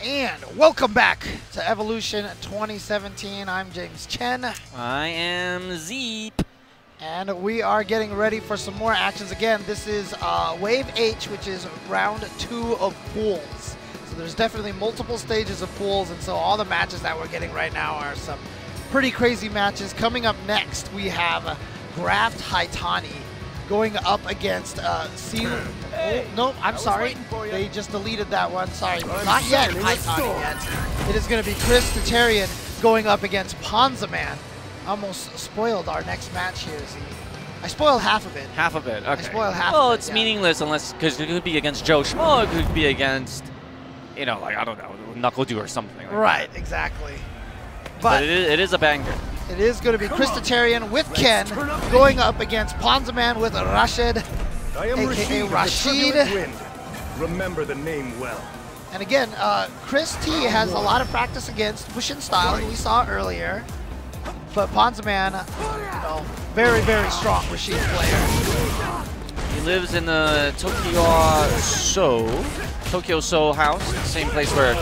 And welcome back to Evolution 2017. I'm James Chen. I am Zeep. And we are getting ready for some more actions. Again, this is Wave H, which is round 2 of pools. So there's definitely multiple stages of pools, and so all the matches that we're getting right now are some pretty crazy matches. Coming up next, we have Graft Haitani going up against no, I'm sorry. They just deleted that one. Sorry. Not yet Haitani yet. It is going to be Chris Tatarian going up against Ponzaman. Almost spoiled our next match here, Z. I spoiled half of it. Half of it, okay. I spoiled half of it. Well, it's meaningless unless, because it could be against Joe Schmo, it could be against, you know, like, I don't know, Knuckle-Dew or something. Like right, that. exactly. But it is a banger. It is going to be Chris Tatarian with Ken going up against Ponzaman with Rashid, a.k.a. Rashid. Remember the name well. And again, Chris T has a lot of practice against Bushin Style, who we saw earlier. But Ponzaman, you know, very, very strong Rashid player. He lives in the Tokyo So house, same place where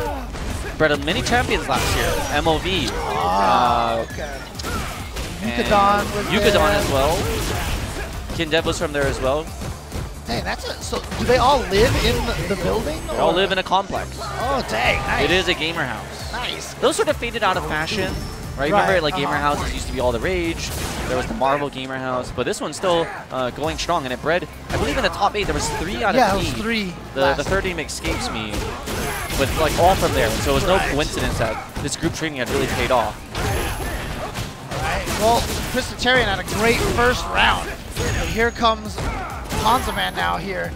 bred a mini champions last year, MOV. Okay. Yukadon as well. Kindev was from there as well. Dang, so do they all live in the building? They all live in a complex. Oh, dang, nice. It is a gamer house. Nice. Those sort of faded out of fashion, right? Remember, like, gamer houses used to be all the rage. There was the Marvel gamer house, but this one's still going strong, and it bred, I believe in the top 8, there was 3 out of 8. Yeah, it was 3. The third name escapes me, but like all from there. So it was no coincidence that this group training had really paid off. Right. Well, Chris Tatarian had a great first round. And here comes Ponzaman now here.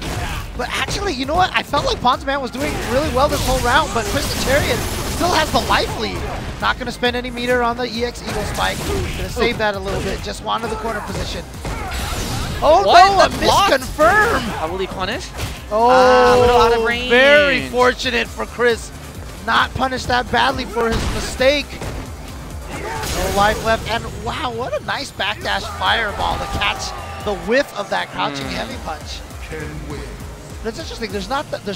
But actually, you know what? I felt like Ponzaman was doing really well this whole round, but Chris Tatarian still has the life lead. Not going to spend any meter on the EX Eagle Spike. Going to save that a little bit. Just wanted the corner position. Oh no, a misconfirm! How will he punish? Oh, a little out of range. Very fortunate for Chris. Not punish that badly for his mistake. No life left, and wow, what a nice backdash fireball to catch the whiff of that crouching heavy punch. But it's interesting, there's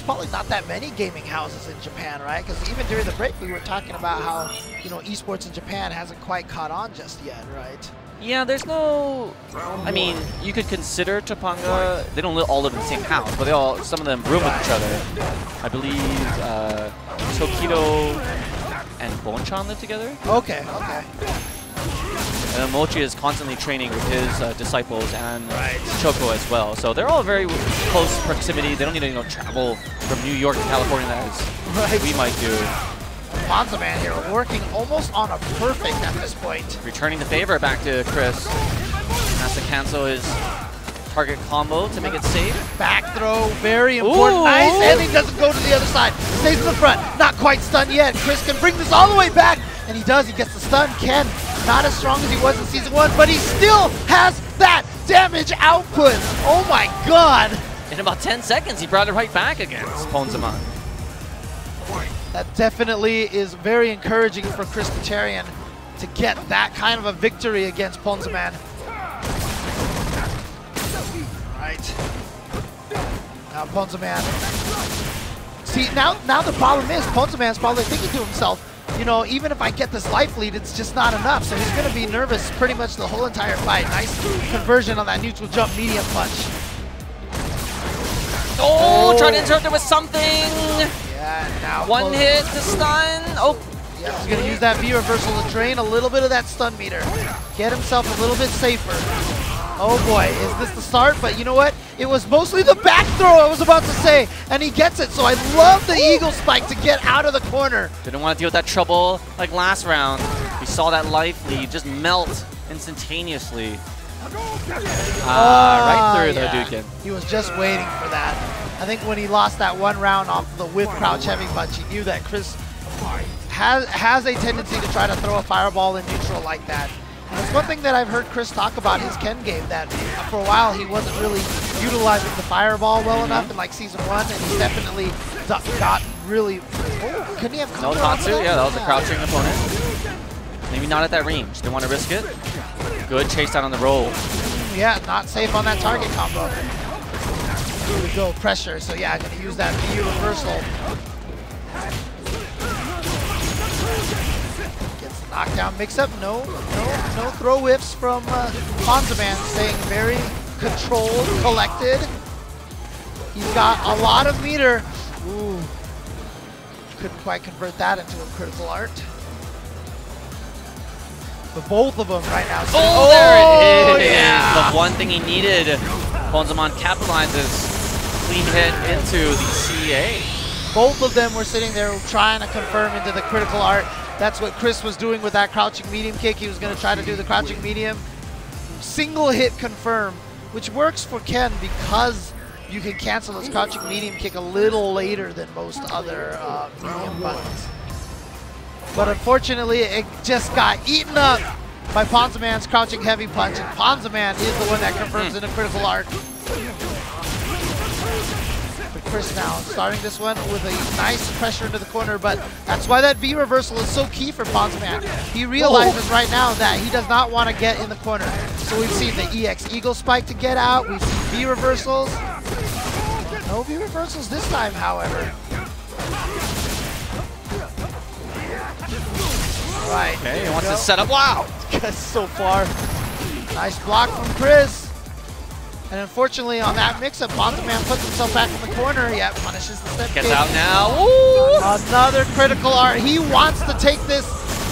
probably not that many gaming houses in Japan, right? Because even during the break, we were talking about how, you know, esports in Japan hasn't quite caught on just yet, right? Yeah, there's no, I mean, you could consider Topanga, they don't all live in the same house, but some of them room with each other. I believe Tokido and Bonchan live together. Okay. And Mochi is constantly training with his disciples and Choco as well. So they're all very close proximity. They don't need to travel from New York to California as we might do. Ponzaman here working almost on a perfect at this point. Returning the favor back to Chris. Has to cancel his target combo to make it safe. Back throw, very important. Ooh. Nice, and he doesn't go to the other side. Stays in the front, not quite stunned yet. Chris can bring this all the way back, and he does. He gets the stun. Ken, not as strong as he was in Season 1, but he still has that damage output. Oh my god. In about 10 seconds, he brought it right back against Ponzaman. That definitely is very encouraging for Chris Tatarian to get that kind of a victory against Ponzaman. Right. Now Ponzaman. See, now the problem is Ponzaman's probably thinking to himself, you know, even if I get this life lead, it's just not enough. So he's going to be nervous pretty much the whole entire fight. Nice conversion on that neutral jump medium punch. Oh, try to interrupt it with something. Yeah, now one hit to stun. Oh. Yeah, he's going to use that V reversal to drain a little bit of that stun meter. Get himself a little bit safer. Oh boy, is this the start? But you know what? It was mostly the back throw I was about to say, and he gets it. So I love the Eagle Spike to get out of the corner. Didn't want to deal with that trouble like last round. We saw that life lead just melt instantaneously. Right through the Hadouken. He was just waiting for that. I think when he lost that one round off the whip crouch heavy punch, he knew that Chris has a tendency to try to throw a fireball in neutral like that. And it's one thing that I've heard Chris talk about his Ken game, that for a while he wasn't really utilizing the fireball well enough in like Season 1, and he definitely got really... Oh, couldn't he have... No Tatsu, yeah, that was a crouching opponent. Maybe not at that range. Didn't want to risk it. Good chase down on the roll. Yeah, not safe on that target combo. Here we go, pressure. So yeah, I'm going to use that VU reversal. Knockdown mix-up, no throw whiffs from Ponzaman, staying very controlled, collected. He's got a lot of meter. Ooh, couldn't quite convert that into a critical art. But both of them right now. Oh, there it is! Yeah. The one thing he needed. Ponzaman capitalizes clean hit into the CA. Both of them were sitting there trying to confirm into the critical art. That's what Chris was doing with that crouching medium kick. He was going to try to do the crouching medium. Single hit confirm, which works for Ken because you can cancel his crouching medium kick a little later than most other medium buttons. But unfortunately, it just got eaten up by Ponzaman's crouching heavy punch, and Ponzaman is the one that confirms in a critical art. But Chris now starting this one with a nice pressure into the corner, but that's why that V reversal is so key for Ponzaman. He realizes right now that he does not want to get in the corner. So we've seen the EX Eagle Spike to get out, we've seen V reversals. No V reversals this time, however. Right. Okay, he wants to set up. Wow! Gets so far. Nice block from Chris. And unfortunately on that mix-up, Ponzaman puts himself back in the corner. Yeah, punishes the step Gets kick. out now. Ooh. Another critical art. He wants to take this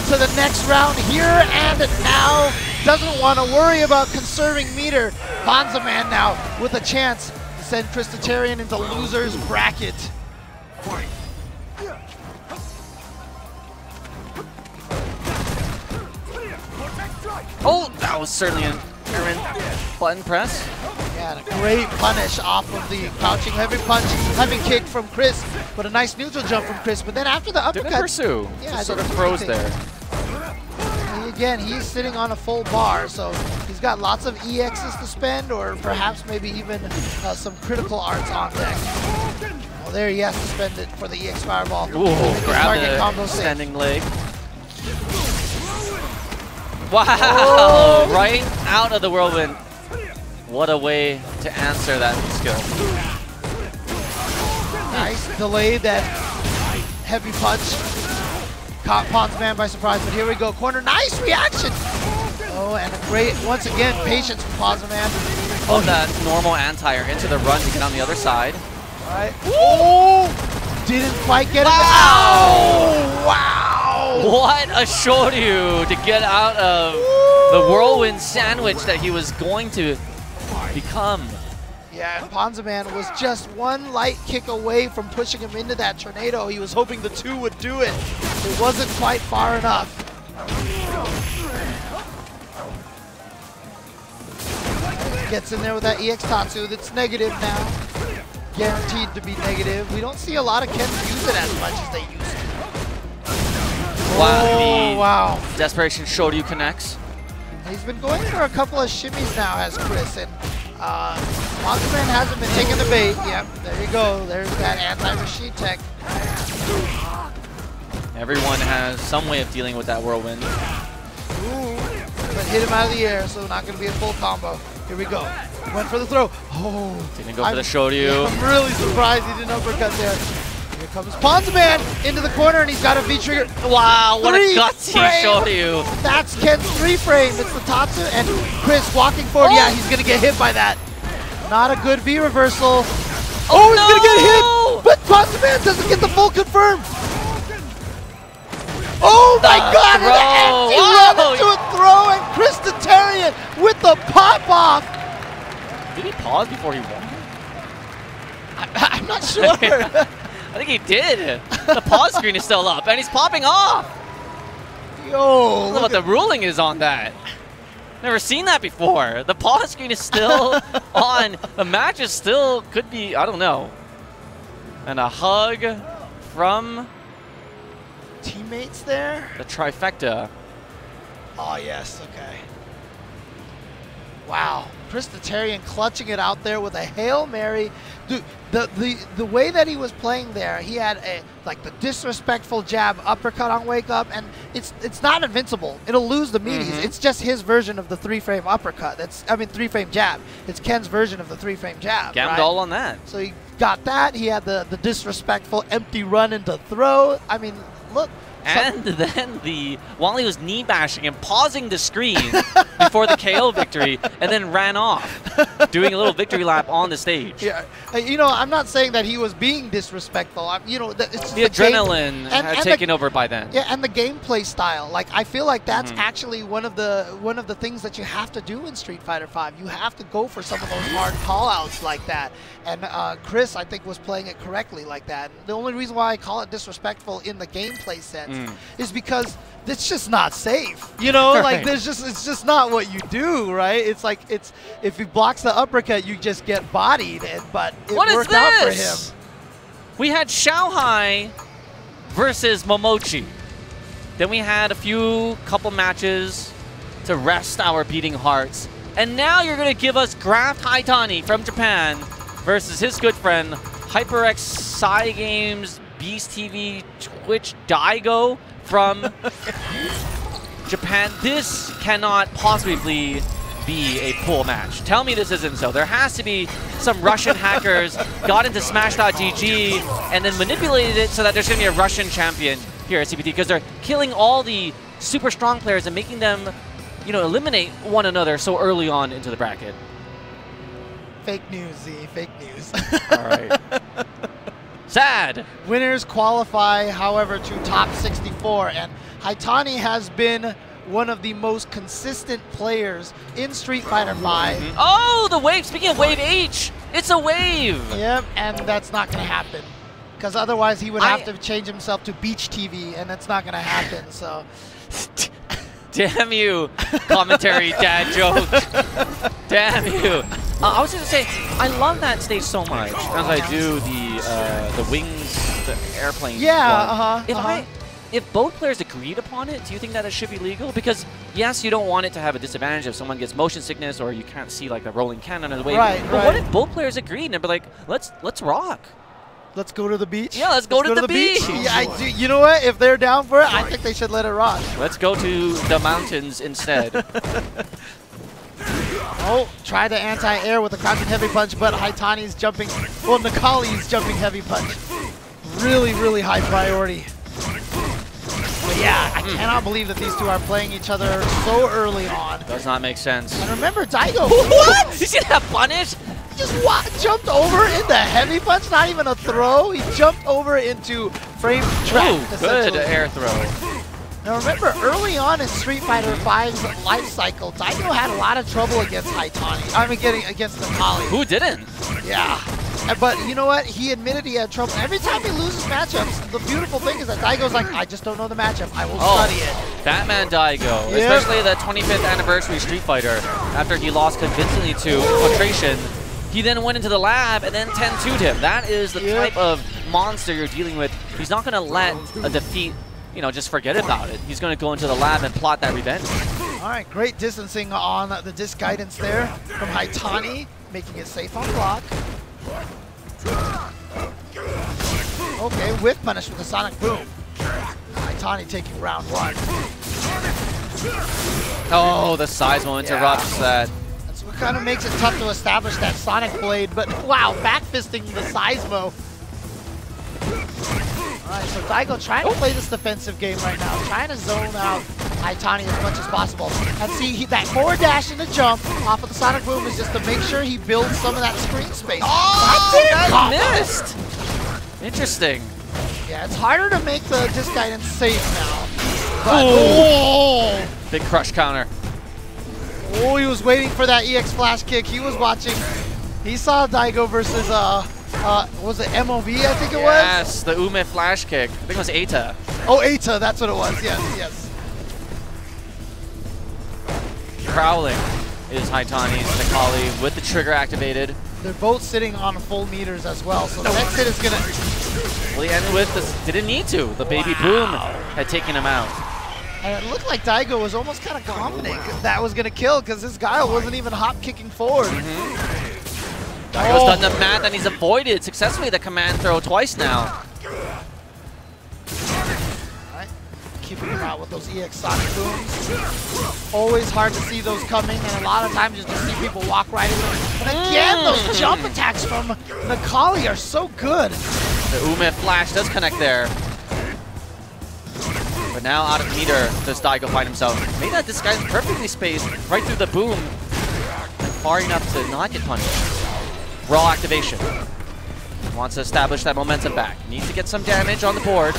to the next round here and now. Doesn't want to worry about conserving meter. Ponzaman now with a chance to send Christitarian into loser's bracket. Oh, that was certainly an German button press. Yeah, and a great punish off of the crouching heavy punch, heavy kick from Chris, but a nice neutral jump from Chris. But then after the uppercut, Didn't pursue. Yeah, Just sort of froze there. Again, he's sitting on a full bar, so he's got lots of EXs to spend, or perhaps maybe even some critical arts on deck. Well, there he has to spend it for the EX Fireball. Ooh, grab the standing leg. Wow! Oh. Right out of the whirlwind. What a way to answer that skill. Nice delay that heavy punch. Caught Ponzaman by surprise, but here we go. Corner, nice reaction! Oh, and a great, once again, patience from Ponzaman. Oh, that normal anti-air into the run to get on the other side. All right. Oh! Didn't quite get it. Wow! Wow! What a shoryu to get out of the whirlwind sandwich that he was going to become. Yeah, and Ponzaman was just one light kick away from pushing him into that tornado. He was hoping the two would do it. It wasn't quite far enough. Gets in there with that EX Tatsu that's negative now. Guaranteed to be negative. We don't see a lot of Kens use it as much as they used to. Wow, oh, wow. Desperation Shoryu connects. He's been going for a couple of shimmies now as Chris, and Ponzaman hasn't been taking the bait. Yep, there you go. There's that anti-machine tech. Everyone has some way of dealing with that whirlwind. Ooh, but hit him out of the air, so not going to be a full combo. Here we go. Went for the throw. Oh. Didn't go for the Shoryu. I'm really surprised he didn't uppercut there. Here comes Ponzaman into the corner, and he's got a V-trigger. Wow, what a gutsy Shoryu. That's Ken's 3-frame. It's the Tatsu, and Chris walking forward. Oh. Yeah, he's going to get hit by that. Not a good V-reversal. Oh, he's going to get hit, but Ponzaman doesn't get the full confirm. Oh my God, an empty run into a throw, and Christitarian with the pop-off. Did he pause before he won? I'm not sure. I think he did. The pause screen is still up, and he's popping off. Yo, I don't know what the ruling is on that. Never seen that before. The pause screen is still on. The match is still, could be, I don't know. And a hug from teammates there. The trifecta. Oh yes, okay. Wow, Christitarian clutching it out there with a Hail Mary. Dude, the way that he was playing there, he had a the disrespectful jab uppercut on wake up, and it's not invincible. It'll lose the meaties. It's just his version of the 3-frame uppercut. 3-frame jab. It's Ken's version of the 3-frame jab. Gammed all on that. So he got that. He had the disrespectful empty run into throw. I mean, look And then while he was knee bashing and pausing the screen before the KO victory, and then ran off, doing a little victory lap on the stage. Yeah, you know, I'm not saying that he was being disrespectful. You know, it's just the adrenaline had taken over by then. Yeah, and the gameplay style. Like, I feel like that's actually one of the things that you have to do in Street Fighter V. You have to go for some of those hard call-outs like that. And Chris, I think, was playing it correctly like that. And the only reason why I call it disrespectful in the gameplay sense is because it's just not safe. You know, like it's just not what you do, right? It's like if he blocks the uppercut, you just get bodied. But it worked out for him. We had Xiaohai versus Momochi. Then we had a couple matches to rest our beating hearts. And now you're going to give us Graft Haitani from Japan versus his good friend HyperX Cygames Beast TV Twitch Daigo from Japan. This cannot possibly be a pool match. Tell me this isn't so. There has to be some Russian hackers got into Smash.gg and then manipulated it so that there's going to be a Russian champion here at CPT, because they're killing all the super strong players and making them, you know, eliminate one another so early on into the bracket. Fake news, Z. Fake news. All right. Sad. Winners qualify, however, to top 64, and Haitani has been one of the most consistent players in Street Fighter V. Oh, the wave! Speaking of Wave H, it's a wave! Yep, and that's not going to happen. Because otherwise he would have to change himself to Beach TV, and that's not going to happen, so... Damn you, commentary dad joke. Damn you. I was going to say, I love that stage so much, as I do the wings, the airplane. Yeah, If both players agreed upon it, do you think that it should be legal? Because yes, you don't want it to have a disadvantage if someone gets motion sickness or you can't see like the rolling cannon or the wave. But what if both players agreed and be like, let's rock? Let's go to the beach? Yeah, let's go to the beach. Yeah, you know what? If they're down for it, I think they should let it rock. Let's go to the mountains instead. Oh, try the anti-air with a crouching heavy punch, but Haitani's jumping, well, Nakali's jumping heavy punch. Really, really high priority. But yeah, I cannot believe that these two are playing each other so early on. Does not make sense. And remember, Daigo. What? You see that punish? Just jumped over into heavy punch, not even a throw. He jumped over into frame trap. Ooh, good air throw. Now remember, early on in Street Fighter V's life cycle, Daigo had a lot of trouble against Haitani. I mean, against Nakali. Who didn't? Yeah. But you know what? He admitted he had trouble. Every time he loses matchups, the beautiful thing is that Daigo's like, I just don't know the matchup. I will study it. Batman Daigo, especially the 25th anniversary Street Fighter, after he lost convincingly to Filtration. He then went into the lab and then 10-2'd him. That is the type of monster you're dealing with. He's not going to let a defeat, you know, just forget about it. He's going to go into the lab and plot that revenge. All right, great distancing on the disc guidance there from Haitani, making it safe on block. Okay, whiff punish with the Sonic Boom. Haitani taking round one. Oh, the Seismo interrupts that. That's what kind of makes it tough to establish that Sonic Blade, but wow, backfisting the Seismo. Alright, so Daigo trying to play this defensive game right now, trying to zone out Haitani as much as possible. And see, that forward dash and the jump off of the Sonic Boom is just to make sure he builds some of that screen space. Oh, that missed! Interesting. Yeah, it's harder to make the disc guidance safe now. But, big crush counter. Oh, he was waiting for that EX flash kick. He was watching. He saw Daigo versus, was it MOV, I think it was? Yes, the Ume flash kick. I think it was Eita. Oh, Eita, that's what it was. Yes, yes. Prowling is Haitani's Nakali with the trigger activated. They're both sitting on full meters as well, so the next hit is going to... Well, he ended with this, didn't need to. The baby boom had taken him out. And it looked like Daigo was almost kind of confident that was going to kill because this guy wasn't even hop kicking forward. Daigo's done the math and he's avoided successfully the command throw twice now. Alright, keeping him out with those EX Sonic Booms. Always hard to see those coming, and a lot of times you just see people walk right into them. And again, those jump attacks from Nakali are so good. The Ume flash does connect there. But now out of meter does Daigo find himself. Made that this guy's perfectly spaced right through the boom. And far enough to not get punished. Raw activation. Wants to establish that momentum back. Needs to get some damage on the board.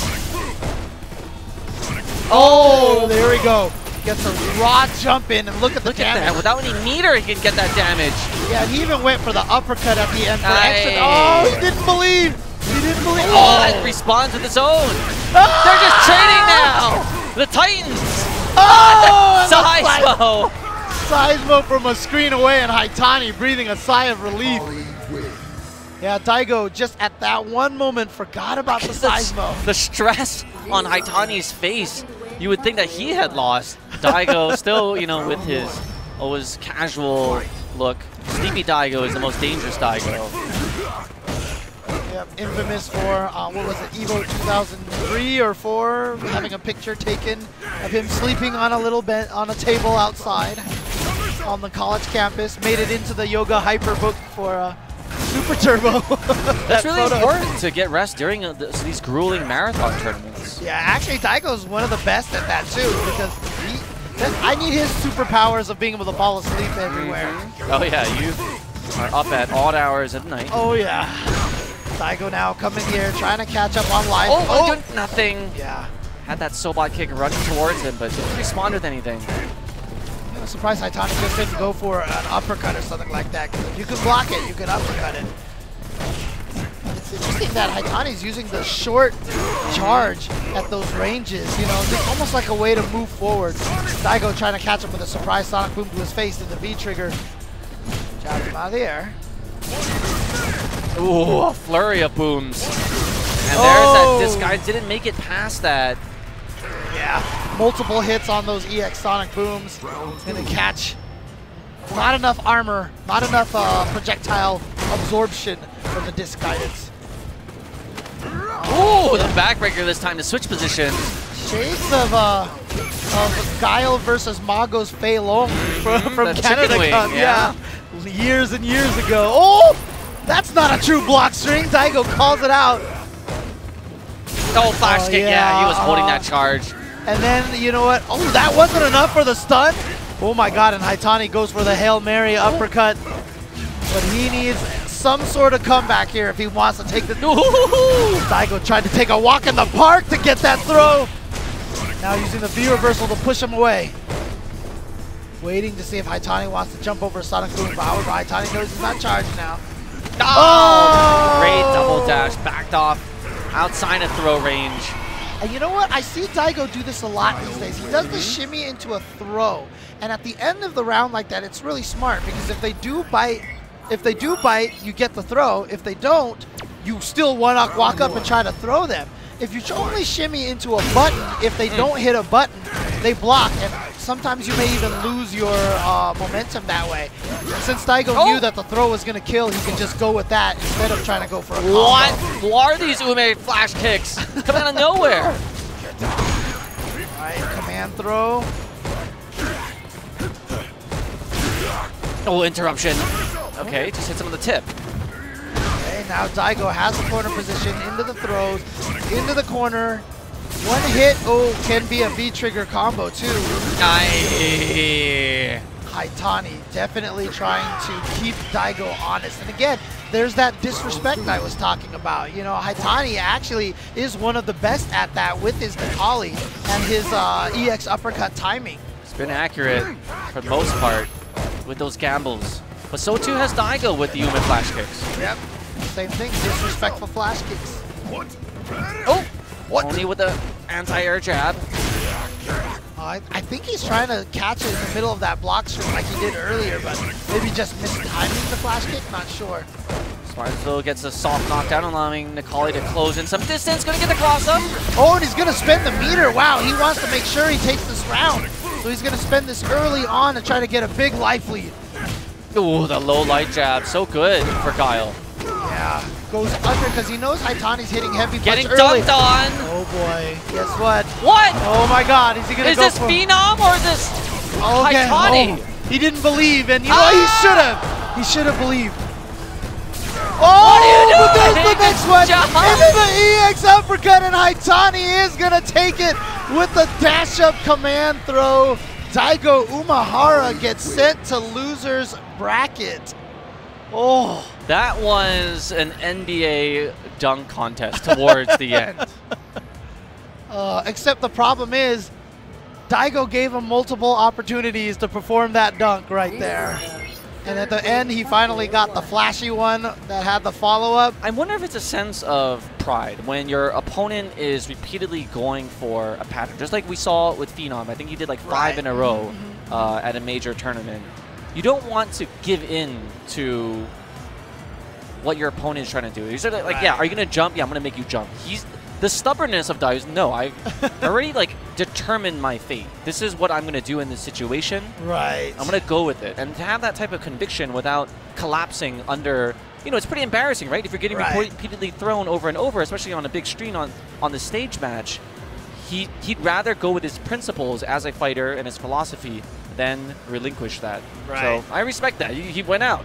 Oh, there we go. Gets a raw jump in and look at the damage. That. Without any meter, he can get that damage. Yeah, he even went for the uppercut at the end for extra. Oh, he didn't believe. He didn't believe. Oh, it responds with its own. Oh! They're just trading now. The Titans. Oh, Seismo. Seismo from a screen away and Haitani breathing a sigh of relief. Yeah, Daigo just at that one moment forgot about the Seismo. The stress on Haitani's face. You would think that he had lost. Daigo still, you know, with his always casual look. Sleepy Daigo is the most dangerous Daigo. Yep, infamous for, what was it, EVO 2003 or 4, having a picture taken of him sleeping on a little bed, on a table outside on the college campus. Made it into the Yoga Hyper book for Super Turbo. That's really important to get rest during these grueling marathon tournaments. Yeah, actually Daigo's one of the best at that too, because I need his superpowers of being able to fall asleep everywhere. Oh yeah, you are up at odd hours at night. Oh yeah. Daigo now coming here, trying to catch up on life. Oh, nothing. Yeah. Had that Sobot kick running towards him, but didn't respond with anything. I'm surprised Haitani just didn't go for an uppercut or something like that. If you can block it, you can uppercut it. It's interesting that Haitani's using the short charge at those ranges. You know, it's almost like a way to move forward. Daigo trying to catch up with a surprise Sonic Boom to his face in the V-trigger. Jabs him out of the air. Ooh, a flurry of booms. And there's that. This guy didn't make it past that. Yeah, multiple hits on those EX Sonic Booms. Gonna catch. Not enough armor, not enough projectile absorption from the disc guidance. Ooh, the backbreaker this time to switch positions. Shades of Guile versus Mago's Fei Long from Canada Cup. Yeah, years and years ago. Oh, that's not a true block string. Daigo calls it out. Oh, flash kick. Yeah, he was holding that charge. And then, you know what? Oh, that wasn't enough for the stun. Oh my god, and Haitani goes for the Hail Mary uppercut. But he needs some sort of comeback here if he wants to take the... Daigo tried to take a walk in the park to get that throw. Now using the V reversal to push him away. Waiting to see if Haitani wants to jump over Sonic Boom. However, Haitani knows he's not charged now. Oh! Great double dash. Backed off outside of throw range. And you know what? I see Daigo do this a lot these days. He does the shimmy into a throw. And at the end of the round like that, it's really smart because if they do bite, you get the throw. If they don't, you still walk up and try to throw them. If you only shimmy into a button, if they don't hit a button, they block. And sometimes you may even lose your momentum that way. And since Daigo knew that the throw was going to kill, he can just go with that instead of trying to go for a combo. What are these Ume flash kicks? Coming out of nowhere. Alright, command throw. Oh, interruption. Okay, just hits him on the tip. Okay, now Daigo has the corner position, into the throws, into the corner. One hit, can be a V-trigger combo too. Haitani definitely trying to keep Daigo honest. And again, there's that disrespect I was talking about. You know, Haitani actually is one of the best at that with his Nikali and his EX uppercut timing. It's been accurate for the most part with those gambles. But so too has Daigo with the Ume flash kicks. Yep, same thing, disrespectful flash kicks. Oh! What? Only with the anti-air jab. I think he's trying to catch it in the middle of that block string like he did earlier, but maybe just mistiming the flash kick, not sure. Smartsville gets a soft knockdown, allowing Nikali to close in some distance. Gonna get the cross up. Oh, and he's gonna spend the meter. Wow, he wants to make sure he takes this round. So he's gonna spend this early on to try to get a big life lead. Ooh, the low light jab, so good for Guile. Yeah, goes under because he knows Haitani's hitting heavy punch Getting early. dunked on. Oh boy, guess what? What? Oh my god, is he gonna go for... Is this Phenom or is this Haitani? Oh, he didn't believe, and you know what? He should have. He should have believed. Oh, but there's the next one. Job. Into the EX uppercut, and Haitani is going to take it with the dash-up command throw. Daigo Umehara gets sent to loser's bracket. Oh. That was an NBA dunk contest towards the end. Except the problem is, Daigo gave him multiple opportunities to perform that dunk right there. And at the end, he finally got the flashy one that had the follow-up. I wonder if it's a sense of pride when your opponent is repeatedly going for a pattern. Just like we saw with Phenom. I think he did like 5 in a row at a major tournament. You don't want to give in to what your opponent is trying to do. He's like, yeah, are you going to jump? Yeah, I'm going to make you jump. The stubbornness of Daigo is, no, I've already like determined my fate. This is what I'm going to do in this situation. Right. I'm going to go with it. And to have that type of conviction without collapsing under, it's pretty embarrassing, right? If you're getting repeatedly thrown over and over, especially on a big screen on the stage match, he'd rather go with his principles as a fighter and his philosophy than relinquish that. Right. So I respect that. He went out,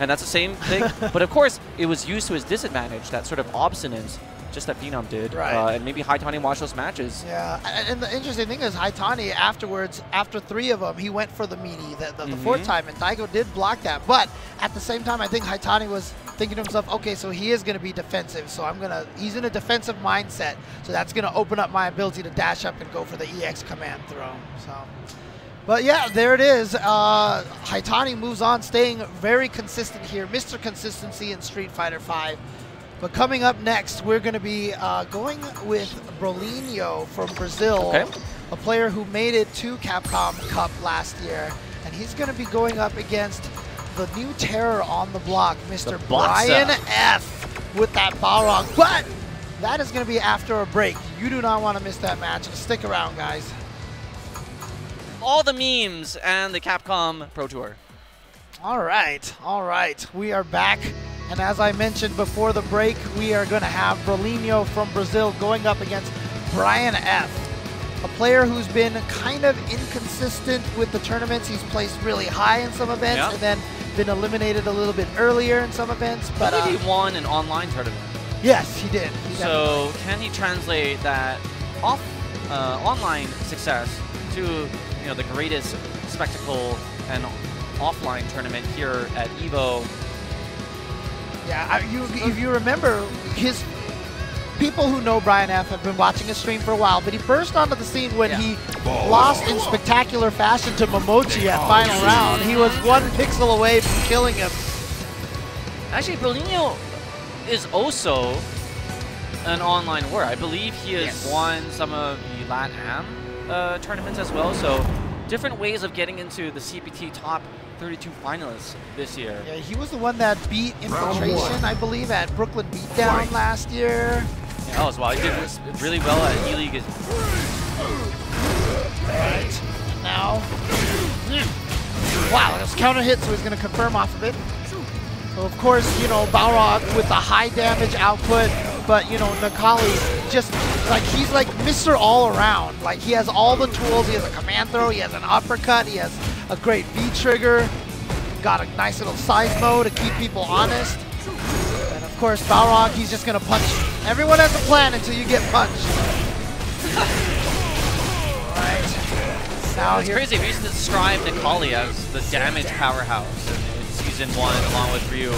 and that's the same thing. But of course, it was used to his disadvantage, that sort of obstinance, just that Phenom did. Right. And maybe Haitani watched those matches. Yeah, and the interesting thing is Haitani afterwards, after 3 of them, he went for the meaty the 4th time, and Daigo did block that. But at the same time, I think Haitani was thinking to himself, okay, so he is going to be defensive, so he's in a defensive mindset, so that's going to open up my ability to dash up and go for the EX command throw. So, but yeah, there it is. Haitani moves on, staying very consistent here. Mr. Consistency in Street Fighter V. But coming up next, we're going to be going with Brolinho from Brazil, a player who made it to Capcom Cup last year. And he's going to be going up against the new terror on the block, Mr. Brian F. with that Balrog. But that is going to be after a break. You do not want to miss that match. Stick around, guys. All the memes and the Capcom Pro Tour. All right. We are back. And as I mentioned before the break, we are going to have Brolinho from Brazil going up against Brian F., a player who's been kind of inconsistent with the tournaments. He's placed really high in some events and then been eliminated a little bit earlier in some events. But I think he won an online tournament. Yes, he did. So can he translate that online success to the greatest spectacle and offline tournament here at EVO? Yeah, if you remember, people who know Brian F. have been watching his stream for a while, but he burst onto the scene when he lost in spectacular fashion to Momochi at final round. He was 1 pixel away from killing him. Actually, Brolinho is also an online warrior. I believe he has won some of the LATAM tournaments as well, so different ways of getting into the CPT top 32 finalists this year. Yeah, he was the one that beat Infiltration, I believe, at Brooklyn Beatdown last year. Yeah, as well. He did really well at E-League. Right. Now. Wow, it was counter hit, so he's going to confirm off of it. So, of course, Balrog with the high damage output, but, Necalli just, he's like Mr. All-Around. Like, he has all the tools. He has a command throw. He has an uppercut. He has a great V-trigger. Got a nice little seismo to keep people honest. And, of course, Balrog, he's just going to punch. Everyone has a plan until you get punched. Right. Now it's crazy. We used to describe Necalli as the damage powerhouse in Season 1 along with Ryu.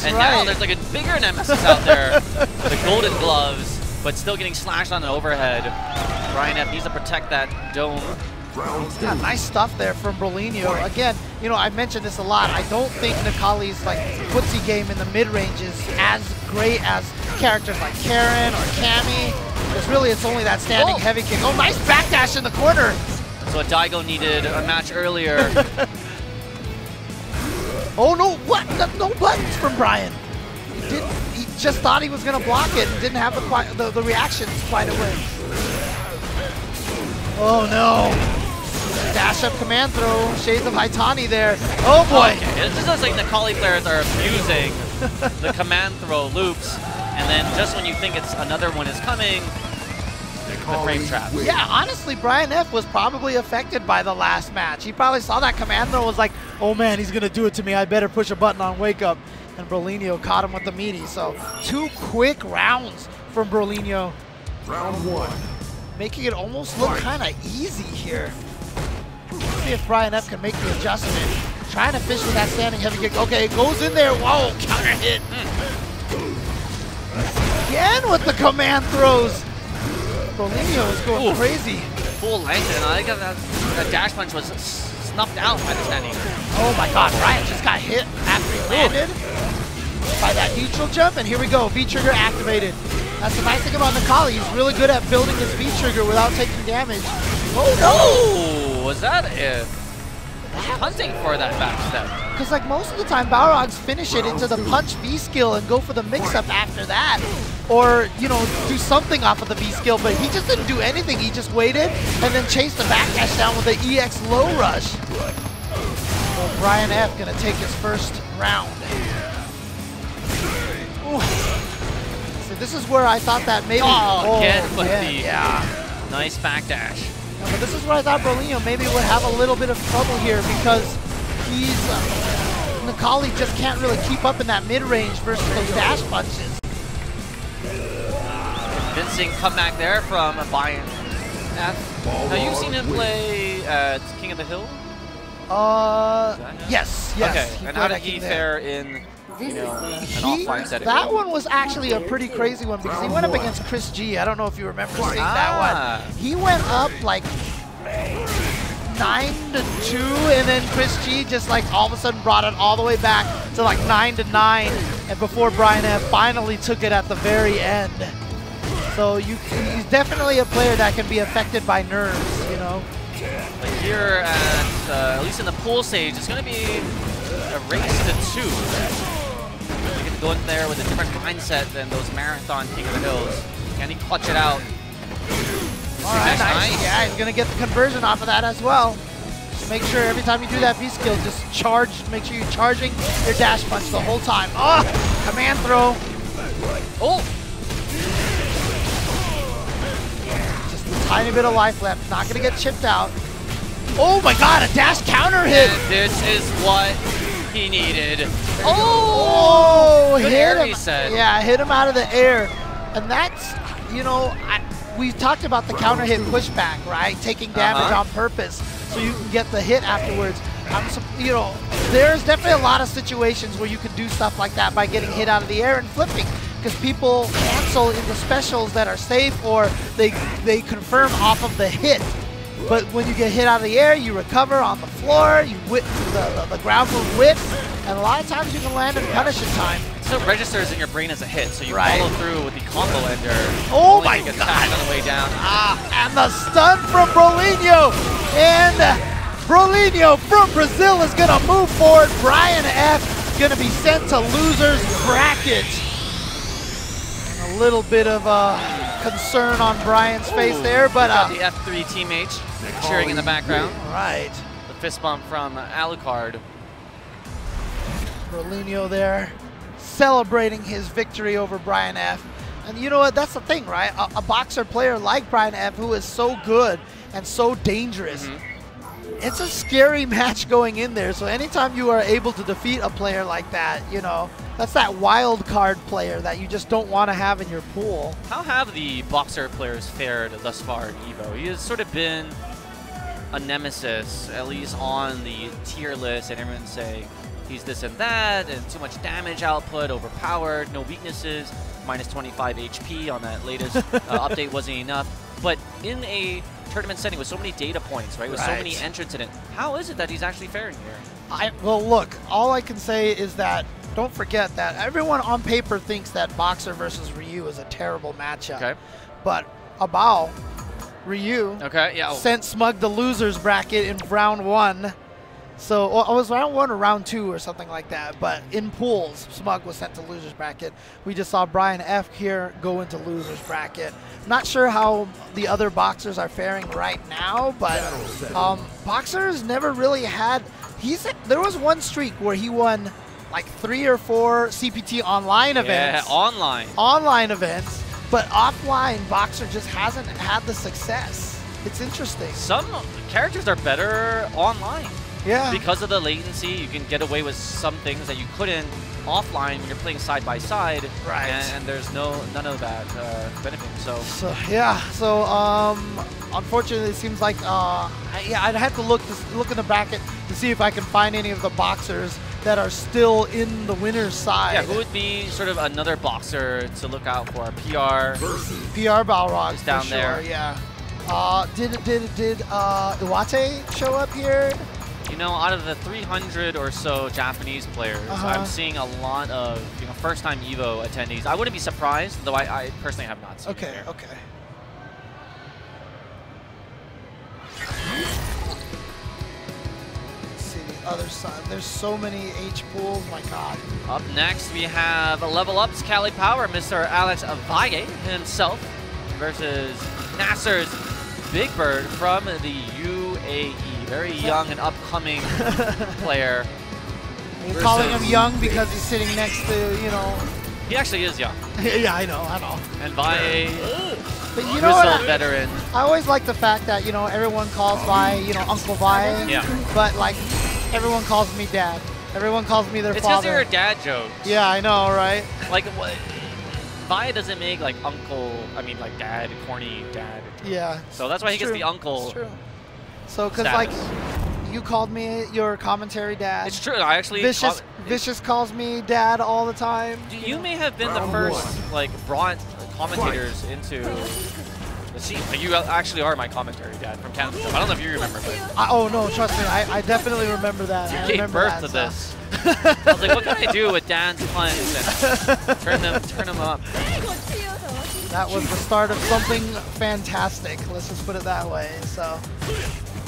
And now there's like a bigger nemesis out there, the Golden Gloves, but still getting slashed on an overhead. Brian F. needs to protect that dome. Yeah, nice stuff there from Brolinho. Again, I mentioned this a lot. I don't think Necalli's footsie game in the mid-range is as great as characters like Karen or Cammy. Because really, it's only that standing heavy kick. Oh, nice backdash in the corner. So Daigo needed a match earlier. Oh no! What? No buttons from Brian. He just thought he was going to block it and didn't have the reactions quite away. Oh no! Dash up command throw, shades of Haitani there. Oh boy! Okay. It just looks like Necalli players are abusing the command throw loops, and then just when you think another one is coming, the frame trap. Yeah, honestly, Brian F. was probably affected by the last match. He probably saw that command throw and was like, oh man, he's going to do it to me. I better push a button on wake up. And Brolinho caught him with the meaty. So 2 quick rounds from Brolinho. Round 1. Making it almost look kind of easy here. Let's see if Brian F can make the adjustment. Trying to fish with that standing heavy kick. Okay, it goes in there. Whoa, counter hit. Again with the command throws. Brolinho is going crazy. Full length, and I think that dash punch was snuffed out by the standing. Oh my god, Brian just got hit after he landed by that neutral jump, and here we go, V-trigger activated. That's the nice thing about Nakali, he's really good at building his V-trigger without taking damage. Oh no! Was that it? Hunting for that back step. Because like most of the time, Balrogs finish it into the punch V skill and go for the mix-up after that. Or, you know, do something off of the V skill, but he just didn't do anything. He just waited and then chased the backdash down with the EX low rush. Well, Brian F gonna take his first round. Ooh. So this is where I thought that maybe... Yeah. Nice backdash. But this is where I thought Brolinho maybe would have a little bit of trouble here because he's... Nakali just can't really keep up in that mid-range versus those dash punches. Convincing comeback there from Brian F. Now you've seen him play at King of the Hill? Yes. Okay, and how did he fare in, you know, an offline setting? That one was actually a pretty crazy one because he went up against Chris G. I don't know if you remember seeing that one. He went up like 9-2, and then Chris G just like all of a sudden brought it all the way back to like 9-9, and before Brian F finally took it at the very end. So he's definitely a player that can be affected by nerves, you know. But here at least in the pool stage, it's going to be a race to 2. You can go in there with a different mindset than those marathon King of the Hills. Can he clutch it out? All right, nice. Yeah, he's going to get the conversion off of that as well. So make sure every time you do that V-skill, just charge. Make sure you're charging your dash punch the whole time. Oh, command throw. Oh. Tiny bit of life left, not gonna get chipped out. Oh my god, a dash counter hit! And this is what he needed. Oh, good hit air him. reset. Yeah, hit him out of the air. And that's, you know, we talked about the counter hit pushback, right? Taking damage on purpose so you can get the hit afterwards. You know, there's definitely a lot of situations where you can do stuff like that by getting hit out of the air and flipping. Because people cancel into specials that are safe or they confirm off of the hit. But when you get hit out of the air, you recover on the floor, you whip the ground move whips, and a lot of times you can land in punish in time. It still registers in your brain as a hit, so you follow through with the combo ender. Oh my god! On the way down. And the stun from Brolinho! And Brolinho from Brazil is gonna move forward. Brian F gonna be sent to loser's bracket. A little bit of concern on Brian's face there, but the F3 teammates cheering in the background. Right. The fist bump from Alucard. Brolinho there, celebrating his victory over Brian F. And you know what? That's the thing, right? A boxer player like Brian F, who is so good and so dangerous. It's a scary match going in there. So anytime you are able to defeat a player like that, you know, that's that wild card player that you just don't want to have in your pool. How have the boxer players fared thus far in EVO? He has sort of been a nemesis, at least on the tier list, and everyone's saying he's this and that, and too much damage output, overpowered, no weaknesses, minus 25 HP on that latest update wasn't enough. But in a tournament setting with so many data points, right, with so many entrants in it, how is it that he's actually faring here? Well, look, all I can say is that don't forget that everyone on paper thinks that Boxer versus Ryu is a terrible matchup. Okay. But Abao, Ryu, sent Smug the losers bracket in round 1. So well, it was round 1 or round 2 or something like that. But in pools, Smug was sent to losers bracket. We just saw Brian F here go into losers bracket. Not sure how the other boxers are faring right now, but Boxer's never really had. There was one streak where he won like 3 or 4 CPT online events. Yeah, online. Online events, but offline, Boxer just hasn't had the success. It's interesting. Some characters are better online. Yeah. Because of the latency, you can get away with some things that you couldn't offline when you're playing side by side, Right. and there's none of that benefiting. So yeah, so unfortunately, it seems like I'd have to look in the bracket to see if I can find any of the boxers that are still in the winner's side. yeah, who would be sort of another boxer to look out for? PR Balrog is down for there. sure, yeah. Did Iwate show up here? You know, out of the 300 or so Japanese players, I'm seeing a lot of first-time EVO attendees. I wouldn't be surprised, though I personally have not seen it there. Okay. Let's see the other side. There's so many H pools, my god. Up next, we have Level Up's Cali Power, Mr. Alex Valle himself, versus Nasser's Big Bird from the UAE. Very young and upcoming player. You're calling him young because he's sitting next to, He actually is young. Yeah, I know. And Valle, But you know what? veteran. I always like the fact that, everyone calls Vi, Uncle Vi. Yeah. But, like, everyone calls me Dad. Everyone calls me their It's because father. they're dad jokes. Yeah, I know, right? Like, Vi doesn't make, like, dad, corny dad. Yeah. So that's why he gets the uncle. It's true. So, because, status. like, you called me your commentary dad. It's true. I actually... Vicious calls me Dad all the time. You may have been the first, brought commentators into the scene. Like, you actually are my commentary dad from Canada. I don't know if you remember, but... Oh, no, trust me. I definitely remember that. You gave birth to this. I was like, what can I do with Dan's puns and turn them up? That was the start of something fantastic. Let's just put it that way. So,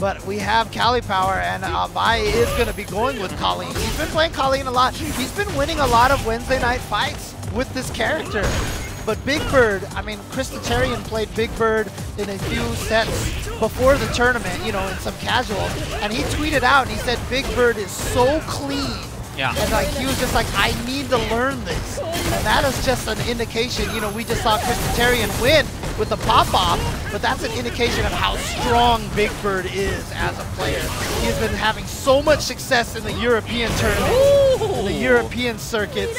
but we have Cali Power, and Vi is going to be going with Colleen. He's been playing Colleen a lot. He's been winning a lot of Wednesday night fights with this character. But Big Bird, I mean, Christotarian played Big Bird in a few sets before the tournament, in some casual, and he tweeted out and he said Big Bird is so clean. Yeah. And like he was just like, I need to learn this. And that is just an indication, we just saw Christotarian win with the pop-off, but that's an indication of how strong Big Bird is as a player. He's been having so much success in the European tournaments, in the European circuits,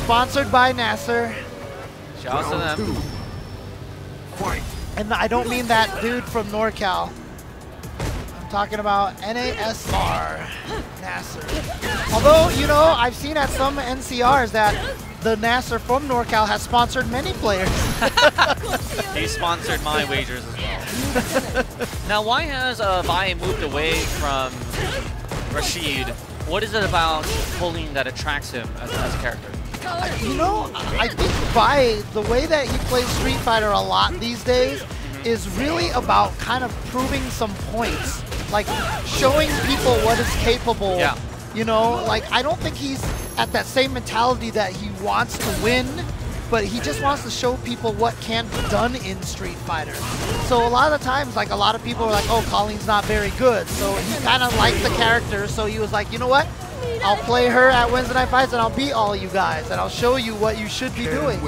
sponsored by Nasser. Shout out to them. And I don't mean that dude from NorCal. I'm talking about NASR, Nasser. Although, I've seen at some NCRs that the Nasser from NorCal has sponsored many players. He sponsored my wagers as well. Now, why has Vi moved away from Rashid? What is it about Colleen that attracts him as a character? I think Vi, the way that he plays Street Fighter a lot these days, is really about kind of proving some points. Like, showing people what is capable. Yeah. I don't think he's at that same mentality that he wants to win, but he just wants to show people what can be done in Street Fighter. So a lot of the times, like, a lot of people are like, oh, Colleen's not very good. So he kind of liked the character, so he was like, you know what? I'll play her at Wednesday Night Fights and I'll beat all you guys and I'll show you what you should be doing,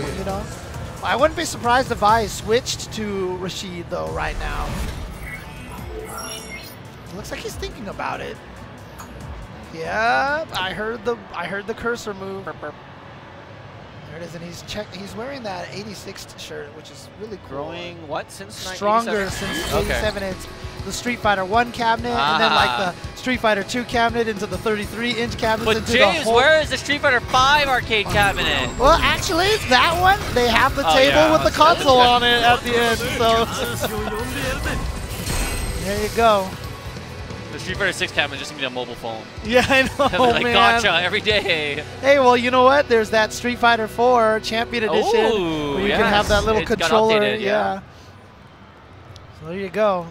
I wouldn't be surprised if I switched to Rashid though right now. Looks like he's thinking about it. Yeah, I heard the cursor move. There it is, and he's wearing that 86 shirt, which is really cool. Growing what since stronger since 87. Okay. It's the Street Fighter 1 cabinet, and then like the Street Fighter 2 cabinet into the 33-inch cabinet. But James, where is the Street Fighter 5 arcade cabinet? Well, actually, that one they have the table with the console on it at the end. So there you go. The Street Fighter 6 cabinet just needs a mobile phone. Yeah, I know, like, man. Gotcha every day. Hey, well, you know what? There's that Street Fighter 4 Champion Edition where you can have that little controller. Updated, yeah. So there you go.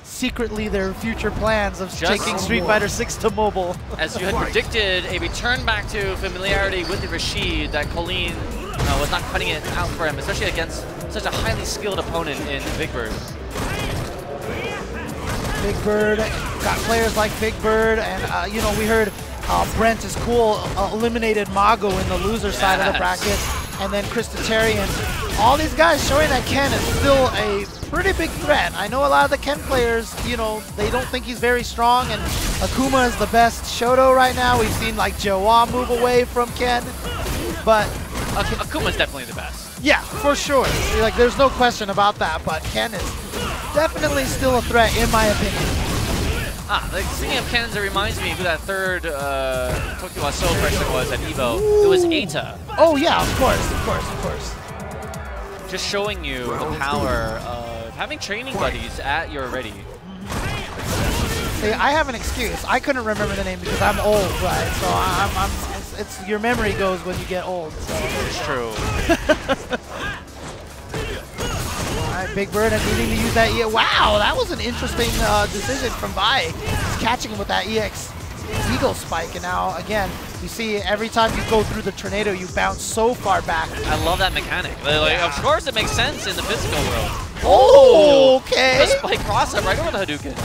Secretly, their future plans of taking Street Fighter 6 to mobile. As you had predicted, a return back to familiarity with the Rashid, that Colleen was not cutting it out for him, especially against such a highly skilled opponent in Big Bird. Big Bird, got players like Big Bird, and we heard Brent is cool eliminated Mago in the loser side of the bracket, and then Christotarian. All these guys showing that Ken is still a pretty big threat. I know a lot of the Ken players, you know, they don't think he's very strong, and Akuma is the best Shoto right now. We've seen like Joa move away from Ken, but Akuma's definitely the best. yeah, for sure. Like, there's no question about that, but Ken is definitely still a threat in my opinion. Like, speaking of Kens, it reminds me who that third Tokyo So person was at EVO. It was Eita. Oh yeah, of course. Just showing you the power of having training buddies at your ready. See, I have an excuse. I couldn't remember the name because I'm old, right? So it's your memory goes when you get old. So. It's true. All right, Big Bird and needing to use that. Wow, that was an interesting decision from Bai. He's catching him with that EX Eagle Spike, and now again, you see every time you go through the tornado, you bounce so far back. I love that mechanic. Like, yeah. Of course, it makes sense in the physical world. Oh, okay. The spike cross up right over the Hadouken.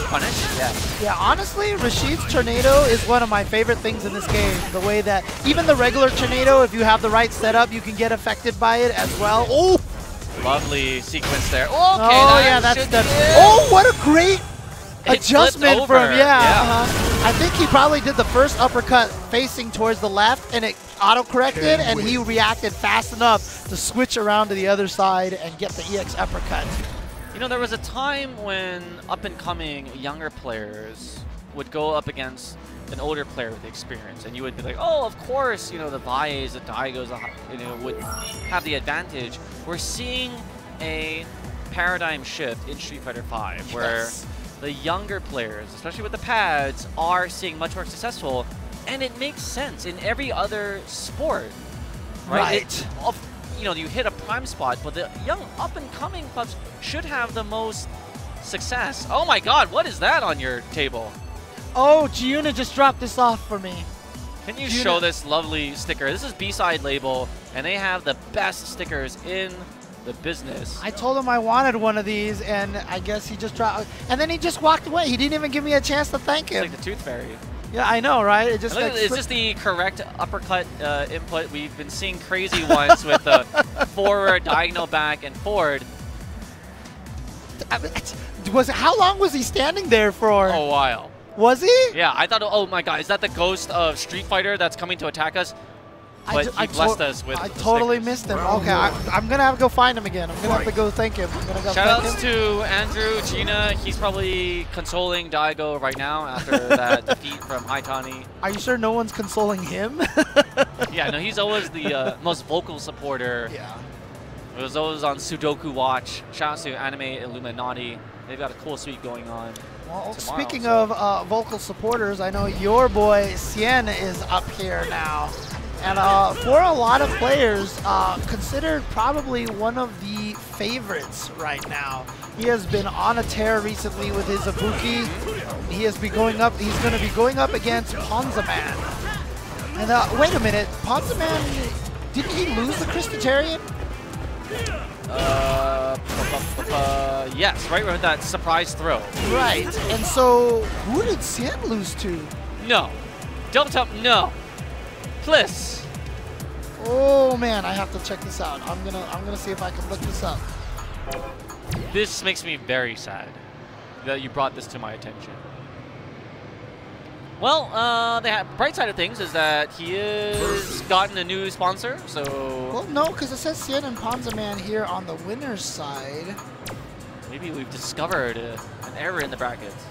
Punish? Yeah. Yeah, honestly, Rashid's tornado is one of my favorite things in this game. The way that even the regular tornado, if you have the right setup, you can get affected by it as well. Oh! Lovely sequence there. Okay, oh, yeah, that's done. Oh, what a great adjustment from, I think he probably did the first uppercut facing towards the left, and it auto-corrected, and he reacted fast enough to switch around to the other side and get the EX uppercut. You know, there was a time when up-and-coming younger players would go up against an older player with experience, and you would be like, oh, of course, you know, the Bai's, the Daigos, you know, would have the advantage. We're seeing a paradigm shift in Street Fighter V, where the younger players, especially with the pads, are seeing much more successful, and it makes sense in every other sport, right? You know, you hit a prime spot, but the young up-and-coming clubs should have the most success. Oh my god, what is that on your table? Oh, Giuna just dropped this off for me. Can you show this lovely sticker? This is B-Side Label, and they have the best stickers in the business. I told him I wanted one of these, and I guess he just dropped. And then he just walked away. He didn't even give me a chance to thank him. It's like the Tooth Fairy. Yeah, I know, right? It just is this the correct uppercut input? We've been seeing crazy ones with the forward, diagonal back, and forward. How long was he standing there for? A while. Was he? Yeah, I thought, oh my god, is that the ghost of Street Fighter that's coming to attack us? But he blessed us with I totally missed him. Okay, I'm going to have to go find him again. I'm going to have to go thank him. Shoutouts to Andrew, Gina. He's probably consoling Daigo right now after that defeat from Haitani. Are you sure no one's consoling him? Yeah, no, he's always the most vocal supporter. Yeah. It was always on Sudoku Watch. Shoutouts to Anime Illuminati. They've got a cool suite going on. Well, speaking of vocal supporters, I know your boy Cien is up here now. And for a lot of players, considered probably one of the favorites right now. He has been on a tear recently with his Ibuki. He has been going up. He's going to be going up against Ponzaman. And wait a minute, Ponzaman, didn't he lose the Christitarian? Yes, right with that surprise throw. Right. And so, who did Cien lose to? No. Double tap, no. Bliss. Oh man, I have to check this out. I'm gonna see if I can look this up. This makes me very sad that you brought this to my attention. Well, the bright side of things is that he has gotten a new sponsor, so... Well, no, because it says Cien and Ponzaman here on the winner's side. Maybe we've discovered an error in the brackets.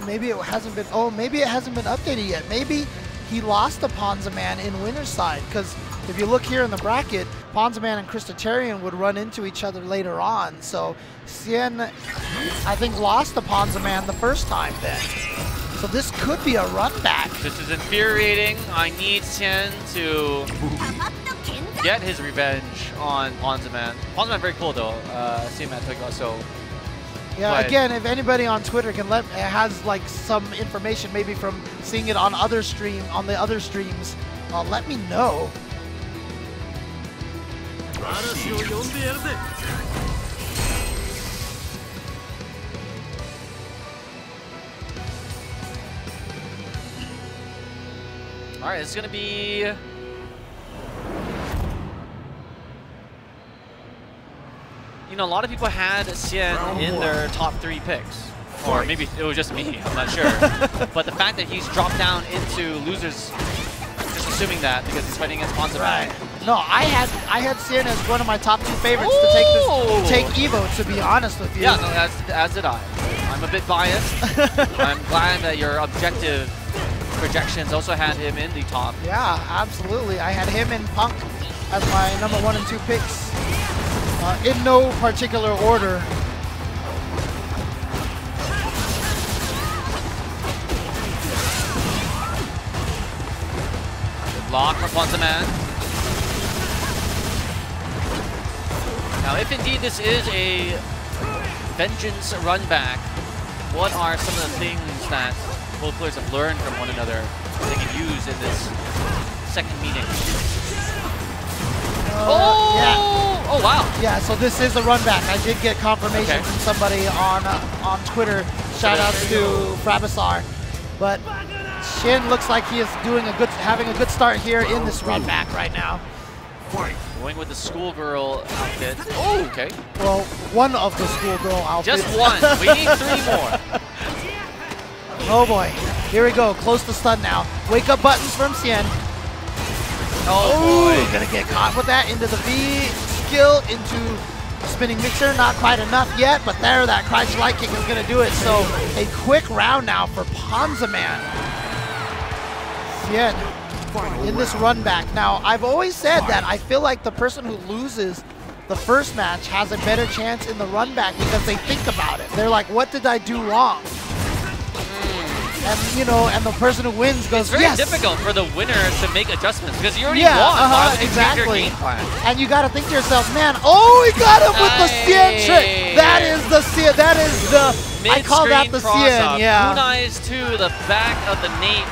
Maybe it hasn't been... Oh, maybe it hasn't been updated yet. Maybe he lost to Ponzaman in winner's side, because if you look here in the bracket, Ponzaman and Christitarian would run into each other later on. So Cien, I think, lost to Ponzaman the first time then. So this could be a run back. This is infuriating. I need Cien to get his revenge on Ponzaman. Ponzaman very cool though. See him at Tokyo So. Yeah, but again, if anybody on Twitter can has like some information, maybe from seeing it on the other streams, let me know. All right, it's gonna be. you know, a lot of people had Xian in their top 3 picks. Or maybe it was just me, I'm not sure. But the fact that he's dropped down into losers, just assuming that because he's fighting against Ponza. Right. No, I had Xian as one of my top 2 favorites to take EVO, to be honest with you. Yeah, no, as did I. I'm a bit biased. I'm glad that your objective projections also had him in the top. Yeah, absolutely. I had him and Punk as my number 1 and 2 picks. In no particular order. Block for Ponza Man. Now, if indeed this is a vengeance run back, what are some of the things that both players have learned from one another that they can use in this second meeting? Yeah. Oh, wow. Yeah, so this is a run back. I did get confirmation from somebody on Twitter. Shout out to Frabasar. But Shin looks like he is having a good start here in this run back right now. Going with the schoolgirl outfit. Oh, okay. Well, one of the schoolgirl outfits. Just one. We need 3 more. Oh boy. Here we go. Close to stun now. Wake up buttons from Xian. Oh boy. Gonna get caught with that into the V skill, into spinning mixer. Not quite enough yet, but there, that crouch light kick is gonna do it. So a quick round now for Ponza Man. Xian in this run back. Now, I've always said that I feel like the person who loses the first match has a better chance in the run back because they think about it. They're like, what did I do wrong? And, you know, and the person who wins goes, it's very difficult for the winner to make adjustments because you already won. Exactly. And you got to think to yourself, man, oh, he got him with the Xian trick. That is the Xian. That is the, I call that the Xian, yeah. Kunai's to the back of the nape.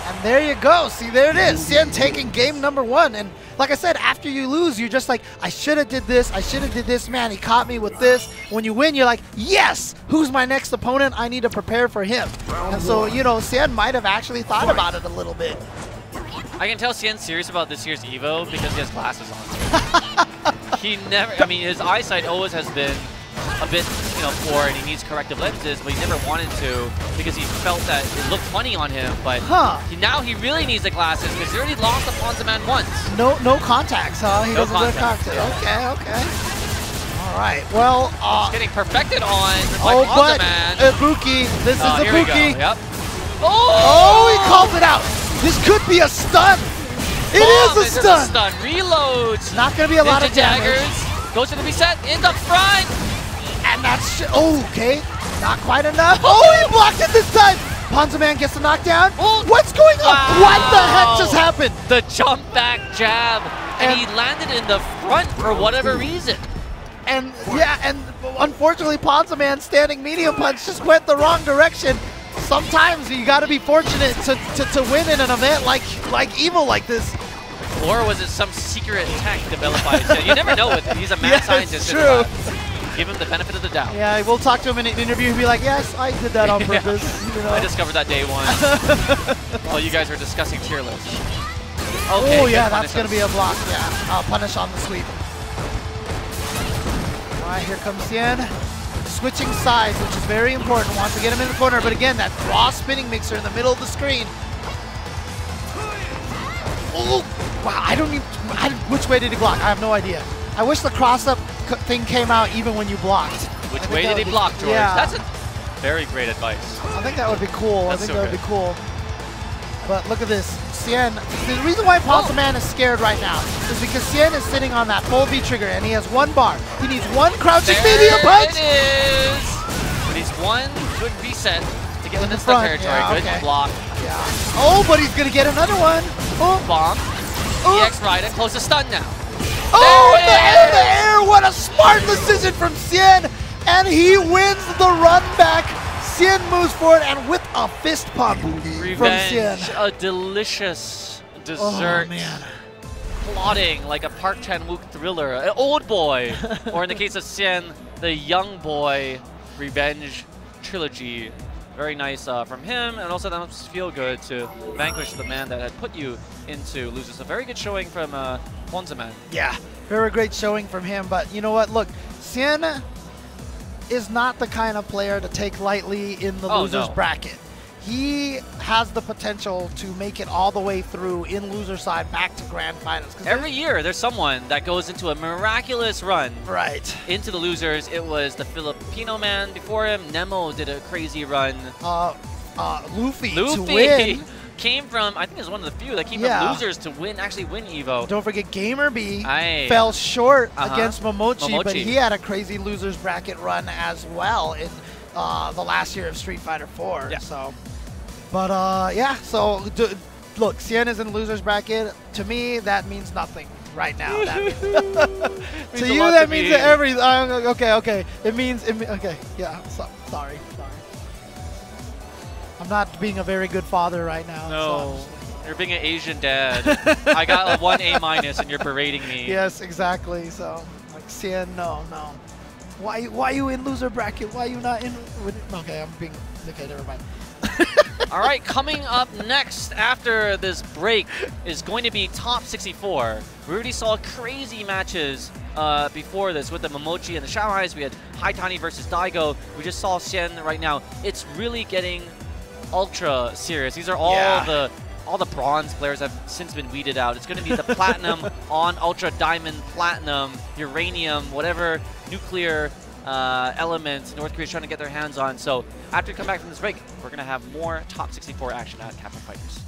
And there you go. See, there it is. Xian taking game number 1. And like I said, after you lose, you're just like, I should have did this. I should have did this. Man, he caught me with this. When you win, you're like, yes, who's my next opponent? I need to prepare for him. And so, you know, Xian might have actually thought about it a little bit. I can tell Xian's serious about this year's EVO because he has glasses on. He never, I mean, his eyesight always has been a bit, you know, poor, and he needs corrective lenses, but he never wanted to because he felt that it looked funny on him. But now he really needs the glasses because he already lost the Ponza Man once. No contacts, huh? He doesn't wear contacts. Okay. All right. Well, he's getting perfected on by Ponza Man. Ibuki. This is Ibuki. Yep. Oh, he called it out. This could be a stun. It is a stun. Reloads. Not going to be a lot of damage. Daggers. Goes to the reset in the front. And that's okay. Not quite enough. Oh, he blocked it this time. Ponza Man gets the knockdown. Oh, what's going on? Wow. What the heck just happened? The jump back jab, and he landed in the front for whatever reason. And yeah, and unfortunately, Ponza Man standing medium punch just went the wrong direction. Sometimes you got to be fortunate to win in an event like EVO like this. Or was it some secret tech developed by him? You never know with him. He's a mad scientist. True. Give him the benefit of the doubt. Yeah, we'll talk to him in an interview. He'll be like, yes, I did that on purpose. You know? I discovered that day 1 while you guys were discussing tier lists. Okay, oh, yeah, that's going to be a block. Yeah, punish on the sweep. All right, here comes Xian. Switching sides, which is very important. Wants to get him in the corner, but again, that raw spinning mixer in the middle of the screen. Oh, wow, which way did he block? I have no idea. I wish the cross-up thing came out even when you blocked. Which way did he block, George? Yeah. That's a very great advice. I think that would be cool. That's that would be cool. But look at this. Xian, the reason why Ponza Man is scared right now is because Xian is sitting on that full V trigger and he has 1 bar. He needs 1 crouching medium punch. It is. But he's 1 good reset to get within the territory. Good block. Yeah. Oh, but he's going to get another one. Oh. Bomb. EX Rider close to stun now. Oh, in the air! What a smart decision from Xian! And he wins the run back. Xian moves forward and with a fist pump from Xian. A delicious dessert. Oh, man. Plotting like a Park Chan-wook thriller. An old boy. Or in the case of Xian, the young boy revenge trilogy. Very nice from him, and also that must feel good to vanquish the man that had put you into losers. A very good showing from Ponza Man. Yeah, very great showing from him. But you know what? Look, Xian is not the kind of player to take lightly in the losers bracket. He has the potential to make it all the way through in loser side back to grand finals. Every year there's someone that goes into a miraculous run into the losers. It was the Filipino man before him. Nemo did a crazy run. Luffy to win. Came from, I think it was one of the few that came from losers to actually win EVO. Don't forget Gamer B fell short against Momochi, but he had a crazy losers bracket run as well in the last year of Street Fighter 4. Yeah. So, but yeah, so look, Xian is in losers bracket. To me, that means nothing right now. That means to you, that means everything. Okay. It means, okay, yeah, sorry. I'm not being a very good father right now. No, so you're being an Asian dad. I got a 1 A- and you're berating me. Yes, exactly. So, like, Xian, no. Why are you in loser bracket? Why are you not in? Okay, okay, never mind. All right, coming up next after this break is going to be top 64. We already saw crazy matches before this with the Momochi and the Shanghais. We had Haitani versus Daigo. We just saw Xian right now. It's really getting ultra serious. These are all the bronze players have since been weeded out. It's going to be the platinum on ultra diamond, platinum, uranium, whatever nuclear element North Korea's trying to get their hands on. So after we come back from this break, we're going to have more top 64 action at Capcom Fighters.